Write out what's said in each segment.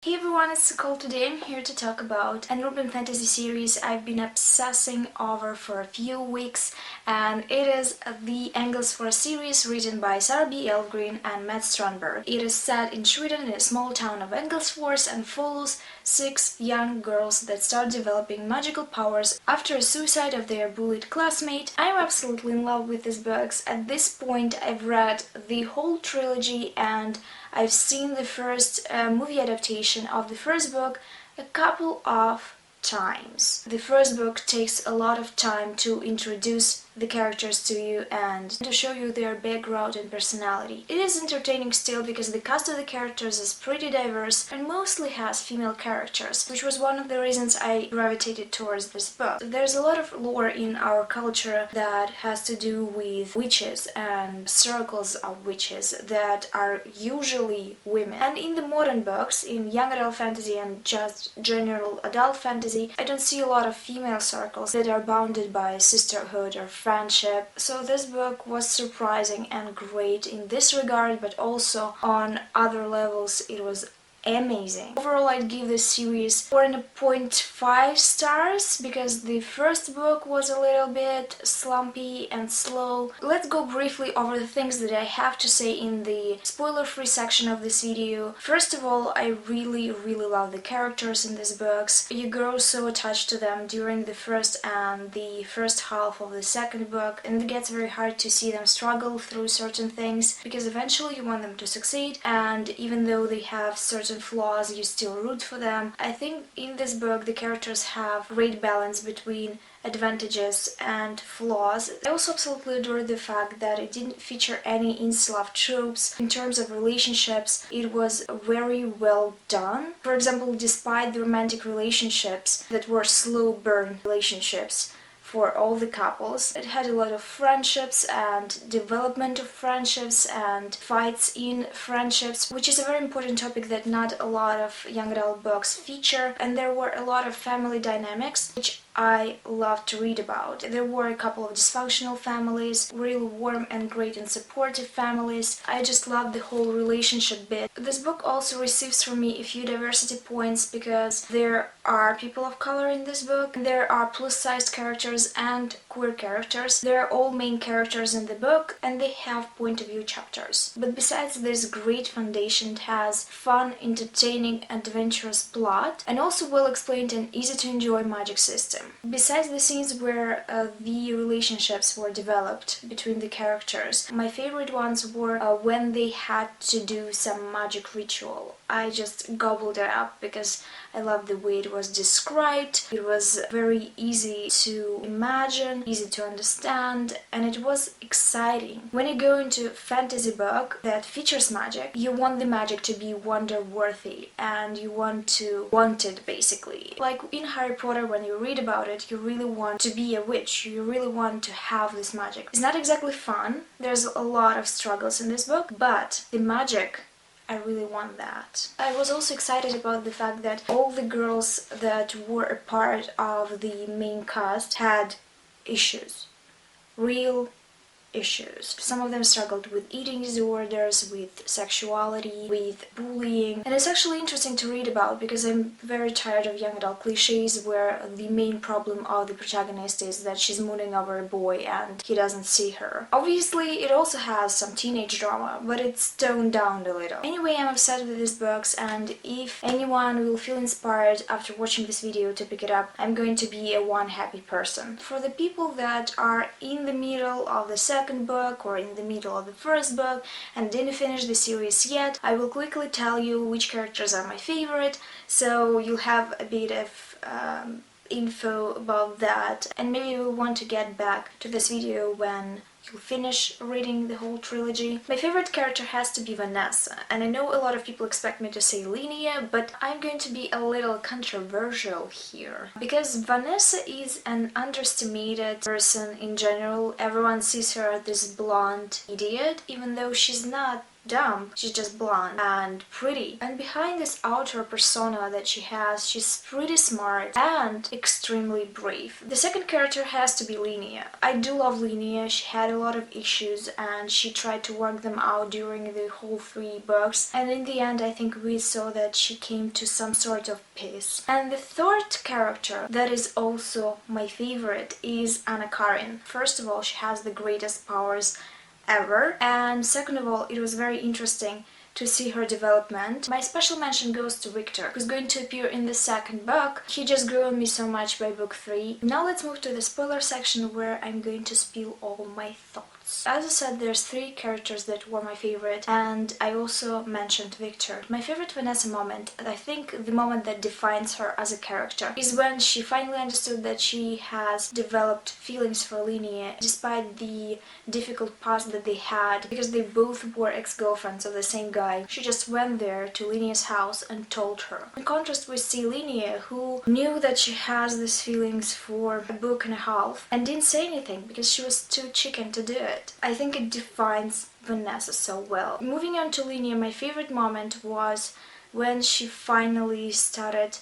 Hey everyone, it's Nicole. Today I'm here to talk about an urban fantasy series I've been obsessing over for a few weeks, and it is the engelsfors series written by Sara b.elfgren and Strandberg. It is set in Sweden in a small town of Engelsfors and follows 6 young girls that start developing magical powers after a suicide of their bullied classmate. I'm absolutely in love with these books. At this point I've read the whole trilogy and I've seen the first movie adaptation of the first book a couple of times. The first book takes a lot of time to introduce the characters to you and to show you their background and personality. It is entertaining still because the cast of the characters is pretty diverse and mostly has female characters, which was one of the reasons I gravitated towards this book. There's a lot of lore in our culture that has to do with witches and circles of witches that are usually women. And in the modern books, in young adult fantasy and just general adult fantasy, I don't see a lot of female circles that are bounded by sisterhood or friendship. So this book was surprising and great in this regard, but also on other levels it was amazing. Overall, I'd give this series 4.5 stars because the first book was a little bit slumpy and slow. Let's go briefly over the things that I have to say in the spoiler-free section of this video. First of all, I really love the characters in these books. You grow so attached to them during the first and the first half of the second book, and it gets very hard to see them struggle through certain things because eventually you want them to succeed, and even though they have certain flaws, you still root for them. I think in this book the characters have great balance between advantages and flaws. I also absolutely adore the fact that it didn't feature any incel tropes. In terms of relationships, it was very well done. For example, despite the romantic relationships that were slow burn relationships for all the couples, it had a lot of friendships and development of friendships and fights in friendships, which is a very important topic that not a lot of young adult books feature. And there were a lot of family dynamics, which I love to read about. There were a couple of dysfunctional families, really warm and great and supportive families. I just love the whole relationship bit. This book also receives from me a few diversity points because there are people of color in this book, there are plus-sized characters and queer characters. They're all main characters in the book and they have point of view chapters. But besides this great foundation, it has fun, entertaining, adventurous plot and also well explained and easy to enjoy magic system. Besides the scenes where the relationships were developed between the characters, my favorite ones were when they had to do some magic ritual. I just gobbled it up because I love the way it was described. It was very easy to imagine, easy to understand, and it was exciting. When you go into a fantasy book that features magic, you want the magic to be wonder-worthy and you want it basically. Like in Harry Potter, when you read about it, you really want to be a witch, you really want to have this magic. It's not exactly fun, there's a lot of struggles in this book, but the magic, I really want that. I was also excited about the fact that all the girls that were a part of the main cast had issues. Real issues. Some of them struggled with eating disorders, with sexuality, with bullying, and it's actually interesting to read about because I'm very tired of young adult cliches where the main problem of the protagonist is that she's mooning over a boy and he doesn't see her. Obviously it also has some teenage drama, but it's toned down a little. Anyway, I'm obsessed with these books, and if anyone will feel inspired after watching this video to pick it up, I'm going to be a one happy person. For the people that are in the middle of the second book or in the middle of the first book and didn't finish the series yet, I will quickly tell you which characters are my favorite, so you'll have a bit of info about that, and maybe you'll want to get back to this video when you finish reading the whole trilogy. My favorite character has to be Vanessa, and I know a lot of people expect me to say Linnea, but I'm going to be a little controversial here. Because Vanessa is an underestimated person in general. Everyone sees her as this blonde idiot, even though she's not dumb, she's just blonde and pretty. And behind this outer persona that she has, she's pretty smart and extremely brave. The second character has to be Linnea. I do love Linnea. She had a lot of issues and she tried to work them out during the whole 3 books, and in the end I think we saw that she came to some sort of peace. And the third character that is also my favorite is Anna Karin. First of all, she has the greatest powers ever, and second of all, it was very interesting to see her development. My special mention goes to Victor, who's going to appear in the second book. He just grew on me so much by book 3. Now let's move to the spoiler section where I'm going to spill all my thoughts. As I said, there's 3 characters that were my favorite, and I also mentioned Victor. My favorite Vanessa moment, I think the moment that defines her as a character, is when she finally understood that she has developed feelings for Linnea despite the difficult past that they had, because they both were ex-girlfriends of the same guy. She just went there to Linnea's house and told her. In contrast, we see Linnea, who knew that she has these feelings for a book and a half and didn't say anything because she was too chicken to do it. I think it defines Vanessa so well. Moving on to Linnea, my favorite moment was when she finally started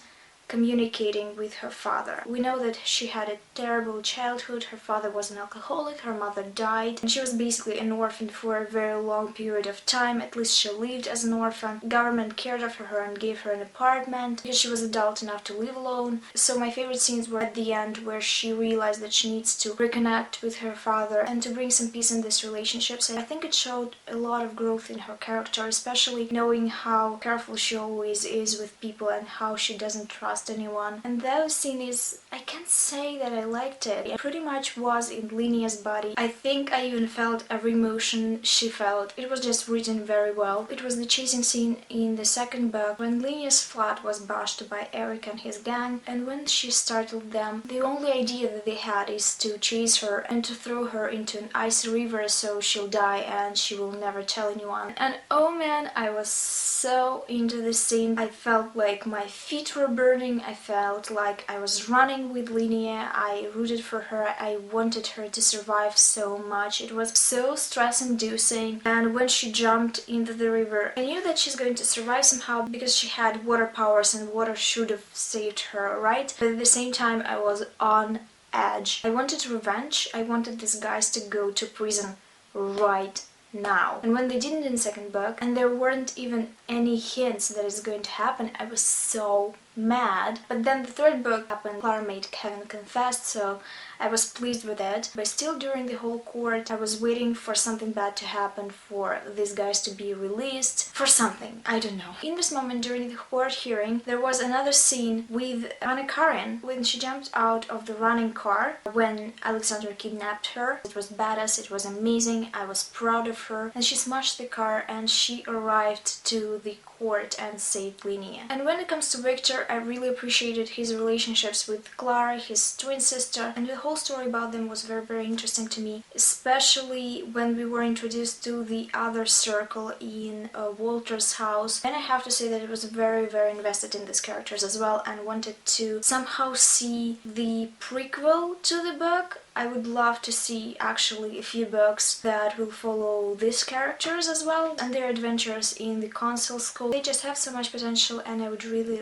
communicating with her father. We know that she had a terrible childhood. Her father was an alcoholic, her mother died, and she was basically an orphan for a very long period of time. At least she lived as an orphan. The government cared for her and gave her an apartment because she was adult enough to live alone. So my favorite scenes were at the end, where she realized that she needs to reconnect with her father and to bring some peace in this relationship. So I think it showed a lot of growth in her character, especially knowing how careful she always is with people and how she doesn't trust anyone. And that scene is, I can't say that I liked it. It pretty much was in Linnea's body. I think I even felt every emotion she felt. It was just written very well. It was the chasing scene in the second book when Linnea's flat was bashed by Eric and his gang, and when she startled them, the only idea that they had is to chase her and to throw her into an icy river so she'll die and she will never tell anyone. And oh man, I was so into this scene. I felt like my feet were burning. I felt like I was running with Linnea. I rooted for her. I wanted her to survive so much. It was so stress-inducing. And when she jumped into the river, I knew that she's going to survive somehow because she had water powers and water should have saved her, right? But at the same time, I was on edge. I wanted revenge. I wanted these guys to go to prison right now. And when they didn't in the second book, and there weren't even any hints that it's going to happen, I was so mad. But then the third book happened. Clara made Kevin confess, so I was pleased with it. But still, during the whole court, I was waiting for something bad to happen, for these guys to be released, for something, I don't know. In this moment during the court hearing, there was another scene with Anna Karin when she jumped out of the running car when Alexander kidnapped her. It was badass, it was amazing, I was proud of her, and she smashed the car and she arrived to the court and saved Linnea. And when it comes to Victor, I really appreciated his relationships with Clara, his twin sister, and the whole story about them was very interesting to me, especially when we were introduced to the other circle in Walter's house. And I have to say that I was very invested in these characters as well and wanted to somehow see the prequel to the book. I would love to see actually a few books that will follow these characters as well and their adventures in the console school. They just have so much potential and I would really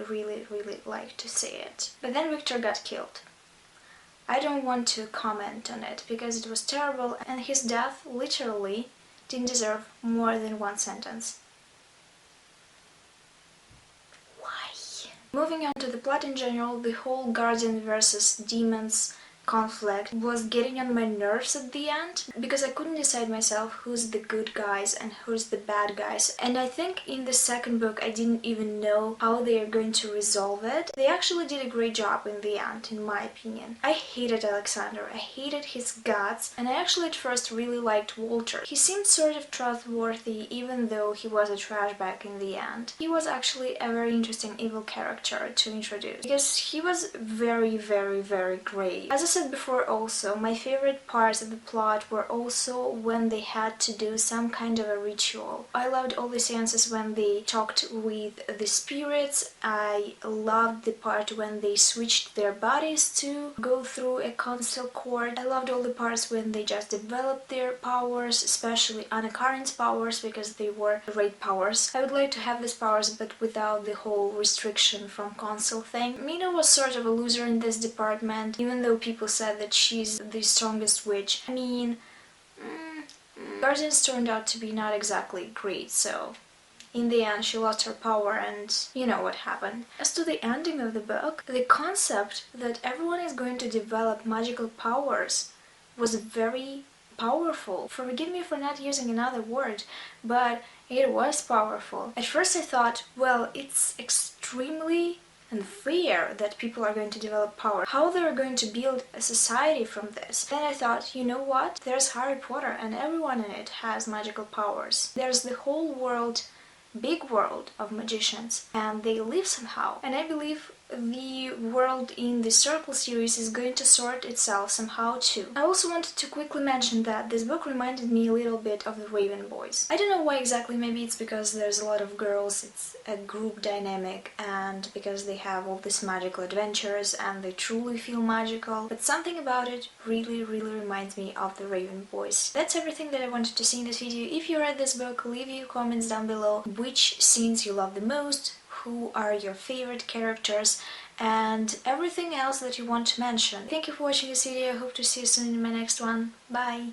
like to see it. But then Victor got killed. I don't want to comment on it because it was terrible and his death literally didn't deserve more than one sentence. Why? Moving on to the plot in general, the whole Guardian versus Demons conflict was getting on my nerves at the end because I couldn't decide myself who's the good guys and who's the bad guys. And I think in the second book I didn't even know how they are going to resolve it. They actually did a great job in the end, in my opinion. I hated Alexander, I hated his guts, and I actually at first really liked Walter. He seemed sort of trustworthy even though he was a trash bag in the end. He was actually a very interesting evil character to introduce because he was very great. As I said before also, my favorite parts of the plot were also when they had to do some kind of a ritual. I loved all the seances when they talked with the spirits. I loved the part when they switched their bodies to go through a console court. I loved all the parts when they just developed their powers, especially Anna-Karen's powers, because they were great powers. I would like to have these powers but without the whole restriction from console thing. Mina was sort of a loser in this department, even though people said that she's the strongest witch. I mean, Guardians turned out to be not exactly great, so in the end she lost her power and you know what happened. As to the ending of the book, the concept that everyone is going to develop magical powers was very powerful. Forgive me for not using another word, but it was powerful. At first I thought, well, it's extremely unfair that people are going to develop power. How they're going to build a society from this? Then I thought, you know what? There's Harry Potter and everyone in it has magical powers. There's the whole world, big world of magicians, and they live somehow. And I believe the world in the Circle series is going to sort itself somehow too. I also wanted to quickly mention that this book reminded me a little bit of the Raven Boys. I don't know why exactly, maybe it's because there's a lot of girls, it's a group dynamic, and because they have all these magical adventures and they truly feel magical, but something about it really reminds me of the Raven Boys. That's everything that I wanted to see in this video. If you read this book, leave your comments down below which scenes you love the most, who are your favorite characters, and everything else that you want to mention. Thank you for watching this video. I hope to see you soon in my next one. Bye!